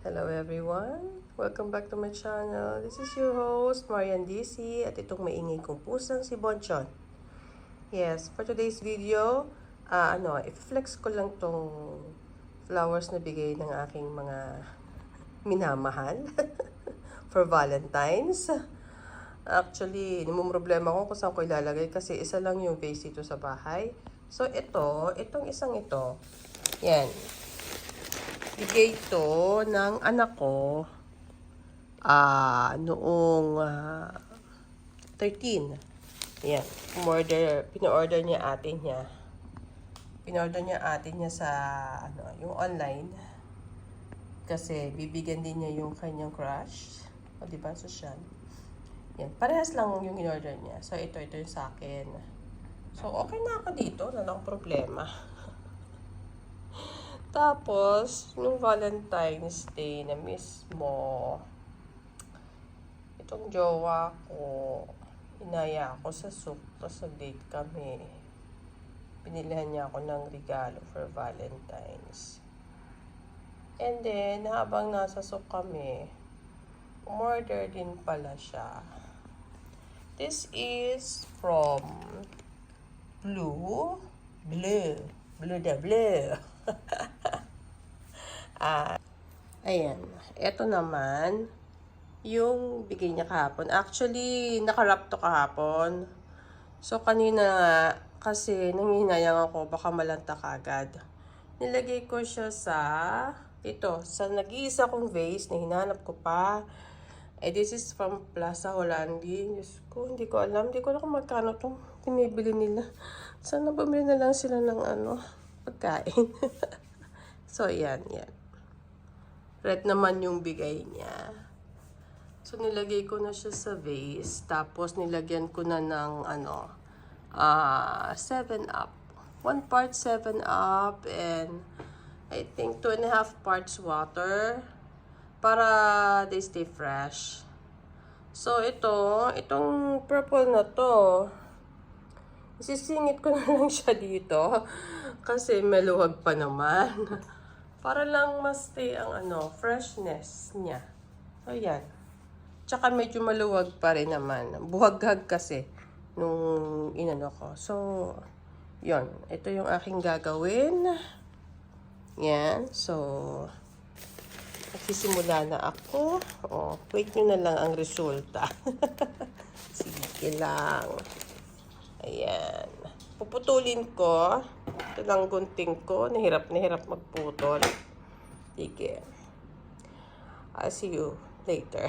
Hello everyone! Welcome back to my channel. This is your host, Marian DC, at itong maingay kong pusang si Bonchon. Yes, for today's video, i-flex ko lang tong flowers na bigay ng aking mga minamahal for Valentine's. Actually, problema ko kung saan ko ilalagay kasi isa lang yung vase dito sa bahay. So itong isang ito, yan. Bigay ito ng anak ko noong 13. Ayan, pina-order niya ate niya. Pina-order niya ate niya sa yung online. Kasi bibigyan din niya yung kanyang crush. O diba, social. Yan, parehas lang yung in-order niya. So ito yung sa akin. So okay na ako dito, wala akong problema. Tapos, nung Valentine's Day na mismo, itong jowa ko, inaya ako sa souk, tapos nag-date kami. Pinilihan niya ako ng regalo for Valentine's. And then, habang nasa souk kami, umorder din pala siya. This is from Blue the Blue. Ayan. Ito naman, yung bigay niya kahapon. Actually, nakarap to kahapon. So, kanina nga, kasi nangihinayang ako, baka malanta kagad. Nilagay ko siya sa nag-iisa kong vase na hinanap ko pa. This is from Plaza Hollandi. Diyos ko, hindi ko alam kung magkano itong pinibili nila. Sana bumili na lang sila ng pagkain. So, yan. Red naman yung bigay niya. So, nilagay ko na siya sa vase. Tapos, nilagyan ko na ng 7-Up. 1 part 7-Up and I think 2.5 parts water para they stay fresh. So, itong purple na to, isisingit ko na lang siya dito kasi maluwag pa naman. Para lang mas stay ang freshness niya. So, yan. Tsaka medyo maluwag pa rin naman. Buhaghag kasi nung ko. So, yon. Ito yung aking gagawin. Yan. So, nagsisimula na ako. Wait nyo na lang ang resulta. Sige lang. Ayan. Puputulin ko. Ito lang gunting ko. Nahirap magputol. Sige. I'll see you later.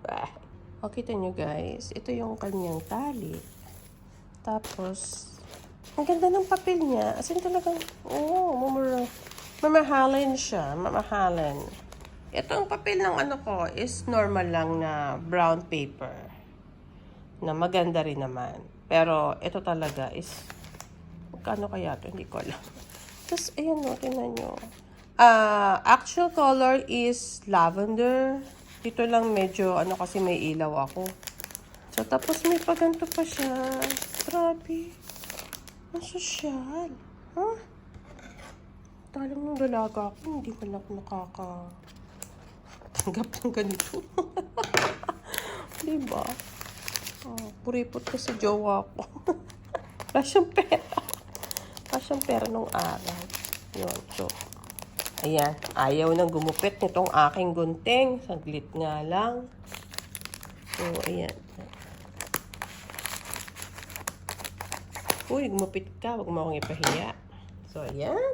Bye. Okay, kita nyo guys. Ito yung kanyang tali. Tapos, ang ganda ng papel niya. As in talagang, mamahalin siya. Mamahalin. Ito ang papel ng ko is normal lang na brown paper. Na maganda rin naman. Pero, ito talaga is, magkano kaya ito? Hindi ko alam. Tapos, ayan o, tingnan nyo. Actual color is lavender. Dito lang medyo, kasi may ilaw ako. So, tapos may paganto pa siya. Grabe. Ang sosyal. Huh? Talang ng dalaga ako, hindi ko na nakakatanggap ng ganito. Diba? Puripot ko sa jowa ko. Wala siyang pera nung araw. Yun, so. Ayan, ayaw nang gumupit nitong aking gunting. Saglit nga lang. So, ayan. Uy, gumupit ka. Huwag mo akong ipahiya. So, ayan.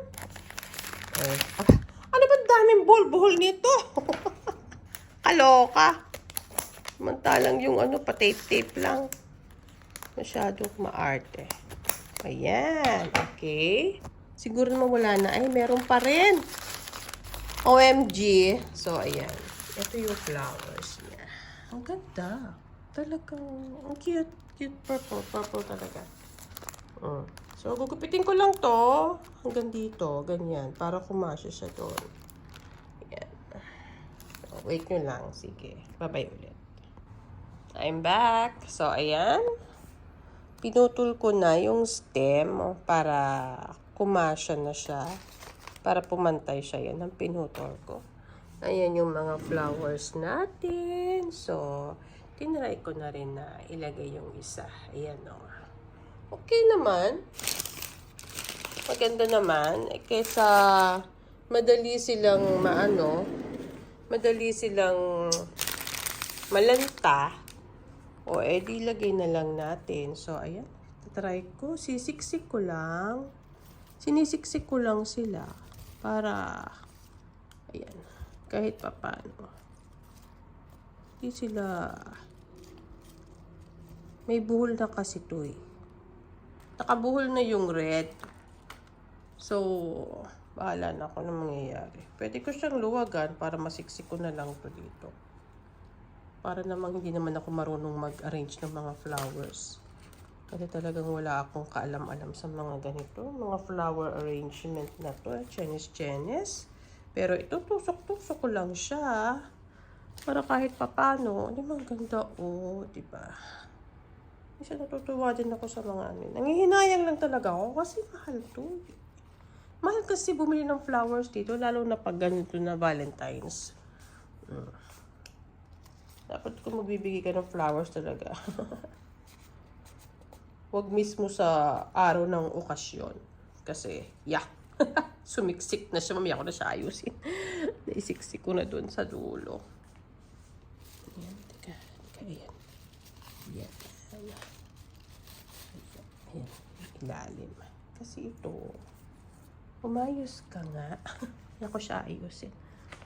Ano ba daming buhol nito? Kaloka. Samantalang yung pa-tape-tape lang. Masyadong maarte. Ayan. Okay. Siguro naman wala na. Ay, meron pa rin. OMG. So, ayan. Ito yung flowers niya. Ang ganda. Talagang, ang cute. Cute purple. Purple talaga. So, gugupitin ko lang to. Hanggang dito. Ganyan. Para kumasya siya doon. Ayan. So, wait nyo lang. Sige. Bye-bye ulit. I'm back. So, ayan. Pinutol ko na yung stem para kumasya na siya. Para pumantay siya. Yan ang pinutol ko. Ayan yung mga flowers natin. So, tinry ko na rin na ilagay yung isa. Ayan o. Okay naman. Maganda naman. Kaysa madali silang madali silang malanta. O, edi lagay na lang natin. So, ayan. Try ko. Sisiksik ko lang. Sinisiksik ko lang sila. Para, ayan. Kahit papaano. Hindi sila, may buhol na kasi to eh. Nakabuhol na yung red. So, bahala na ako na mangyayari. Pwede ko siyang luwagan para masiksik ko na lang to dito. Para namang hindi naman ako marunong mag-arrange ng mga flowers. Kasi talagang wala akong kaalam-alam sa mga ganito. Mga flower arrangement na to. Chinese. Pero ito, tusok-tusok ko lang siya. Para kahit papano. Di ba ang ganda? Oh, di ba? Kasi natutuwa din ako sa mga ano. Nangihinayang lang talaga ako kasi mahal to. Mahal kasi bumili ng flowers dito. Lalo na pag ganito na Valentine's. Dapat kung magbibigay ka ng flowers talaga. Huwag mismo sa araw ng okasyon. Kasi, sumiksik na siya. Mamaya ko na siya ayusin. Naisiksik ko na dun sa dulo. Ayan, teka, ayan. Ayan. Ayan, ilalim. Kasi ito, umayos ka nga. Kaya ko siya ayusin.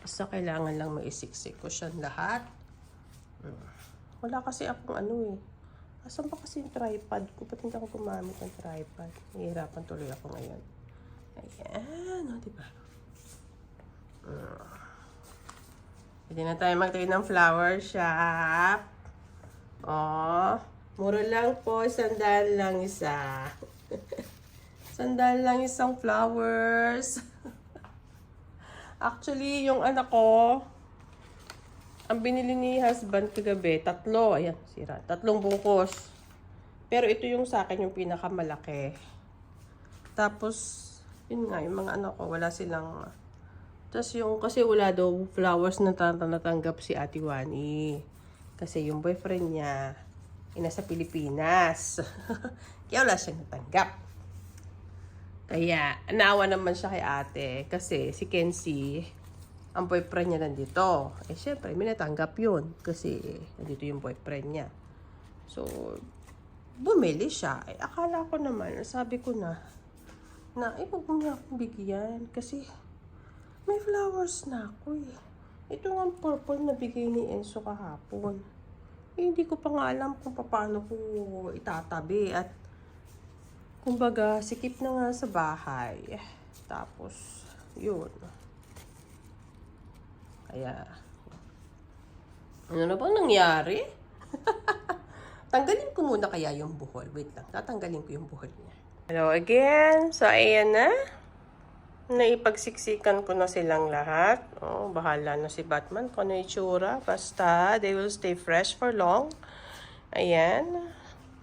Basta kailangan lang maisiksik ko siya lahat. Wala kasi akong asan ba kasi yung tripod ko? Ba't hindi ako gumamit ng tripod? Nahihirapan tuloy ako ngayon. Ayan, diba? Pwede na tayo magtayo ng flower shop. Mura lang po. Sandal lang isa. Sandal lang isang flowers. Actually, yung anak ko, ang binili ni husband kagabi, 3. Ayan, sira. 3 bungkos. Pero ito yung sa akin, yung pinakamalaki. Tapos, yun nga, yung mga anak ko, wala silang... Tapos yung, kasi wala daw flowers na natanggap si Ate Wani. Kasi yung boyfriend niya, nasa Pilipinas. Kaya wala siyang natanggap. Kaya, naawa naman siya kay ate. Kasi si Kenzie, ang boyfriend niya nandito. Syempre, may natanggap yun. Kasi, nandito yung boyfriend niya. So, bumili siya. Akala ko naman, sabi ko na, huwag mo niya akong bigyan. Kasi, may flowers na ako eh. Ito nga purple na bigay ni Enzo kahapon. Hindi ko pa nga alam kung paano ko itatabi. At, kumbaga, sikip na nga sa bahay. Tapos, yun. Kaya, ano na bang nangyari? Tanggalin ko muna kaya yung buhol. Wait lang, tatanggalin ko yung buhol niya. Hello again. So, ayan na. Naipagsiksikan ko na silang lahat. Bahala na si Batman kung ano itsura. Basta, they will stay fresh for long. Ayan.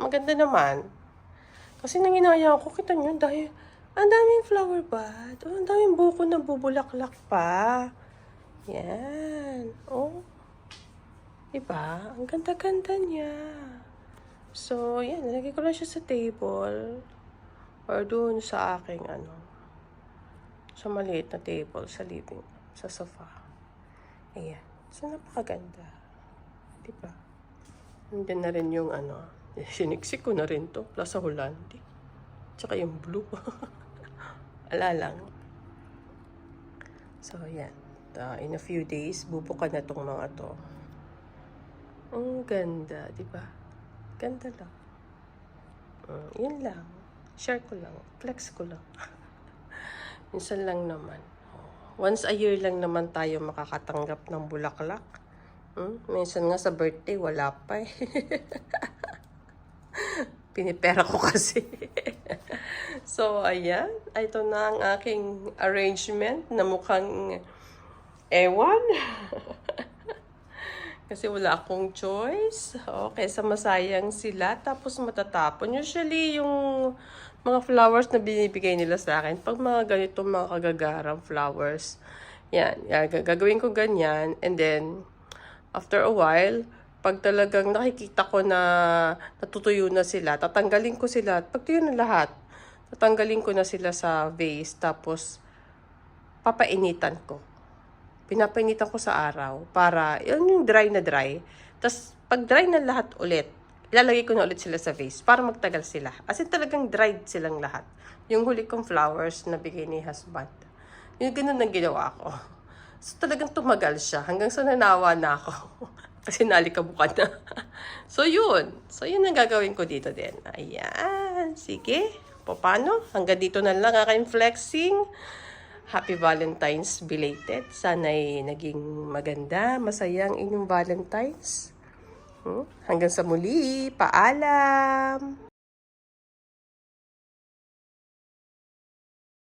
Maganda naman. Kasi nanginaya ako, kita nyo, dahil ang daming flower bud. Ang daming buko na bubulaklak pa. Yan. Diba? Ang ganda-ganda niya. So, yan. Nalagay ko lang siya sa table. Or doon sa aking, sa maliit na table, sa living, sa sofa. Ayan. So, napakaganda. Diba? Nandiyan na rin yung, siniksik ko na rin to. Plaza Holandi. Tsaka yung blue. Ala lang. So, yan. In a few days, bubuka na tong mga to. Ang ganda, di ba? Ganda lang. Yun lang. Share ko lang. Flex ko lang. Minsan lang naman. Once a year lang naman tayo makakatanggap ng bulaklak. Minsan nga sa birthday, wala pa eh. Pinipera ko kasi. So, ayan. Ito na ang aking arrangement na mukhang ewan. Kasi wala akong choice. Kaysa masayang sila, tapos matatapon. Usually, yung mga flowers na binibigay nila sa akin, pag mga ganitong mga kagagarang flowers, Yan, gagawin ko ganyan. And then, after a while, pag talagang nakikita ko na natutuyo na sila, tatanggalin ko sila. Pag tuyo na lahat, tatanggalin ko na sila sa vase. Tapos, papainitan ko. Pinapainitan ko sa araw para, yun yung dry na dry. Tapos, pag dry na lahat ulit, ilalagay ko na ulit sila sa vase para magtagal sila. As in talagang dried silang lahat. Yung huli kong flowers na bigay ni husband. Yung ganun ang ginawa ko. So, talagang tumagal siya hanggang sa nanawa na ako. Kasi nalikabukan na. So, yun. So, yun ang gagawin ko dito din. Ayan. Sige. Paano? Hanggang dito na lang aking flexing. Happy Valentine's belated. Sana'y naging maganda, masayang inyong Valentine's. Hanggang sa muli. Paalam!